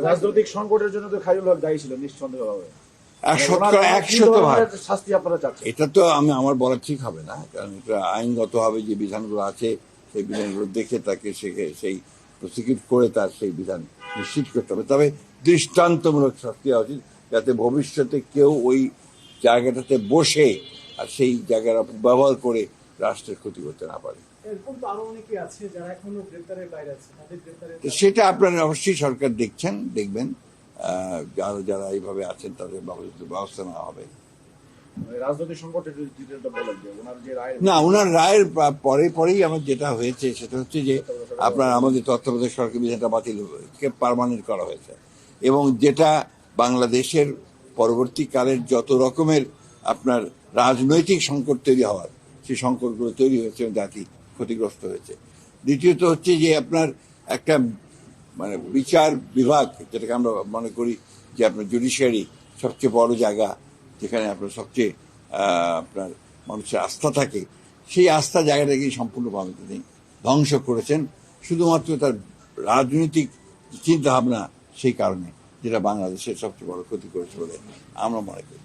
রাজনৈতিক সংকটের জন্য তো খায়রুল হক দায়ী ছিলেন নিঃসন্দেহভাবে। 100% শাস্তি আপনারা চাচ্ছেন? এটা তো আমার বলা ঠিক হবে না, কারণ এটা আইনগতভাবে যে বিধানগুলো আছে সেই বিধানগুলো দেখে তাকে সেই প্রসিকিউট করে তার সেই বিধান নিশ্চিত করতে হবে। তবে দৃষ্টান্তমূলক শাস্তি হওয়া উচিত, যাতে ভবিষ্যতে কেউ ওই জায়গাটাতে বসে আর সেই জায়গার ব্যবহার করে রাষ্ট্রের ক্ষতি করতে না পারে। তো সেটা আপনারা অবশ্যই সরকার দেখবেন, যারা এইভাবে আছেন তাদের ব্যবস্থা নেওয়া হবে। রাজনৈতিক সংকটের যেটা বলেন যে ওনার যে রায়, না, ওনার রায়ের পরেই আমার যেটা হয়েছে সেটা হচ্ছে যে আপনার আমাদের তত্ত্বাবধায়ক সরকার বিধানটা বাতিল পার্মানেন্ট করা হয়েছে, এবং যেটা বাংলাদেশের পরবর্তীকালের যত রকমের আপনার রাজনৈতিক সংকট তৈরি হওয়ার সেই সংকটগুলো তৈরি হয়েছে এবং জাতি ক্ষতিগ্রস্ত হয়েছে। দ্বিতীয়ত হচ্ছে যে আপনার একটা বিচার বিভাগ, যেটাকে আমরা মনে করি যে আপনার জুডিশিয়ারি সবচেয়ে বড় জায়গা, যেখানে আপনার সবচেয়ে আপনার মানুষের আস্থা থাকে, সেই আস্থা জায়গাটাকে সম্পূর্ণভাবে তিনি ধ্বংস করেছেন শুধুমাত্র তার রাজনৈতিক চিন্তা ভাবনা সেই কারণে, যেটা বাংলাদেশের সবচেয়ে বড় ক্ষতি করেছে বলে আমরা মনে করি।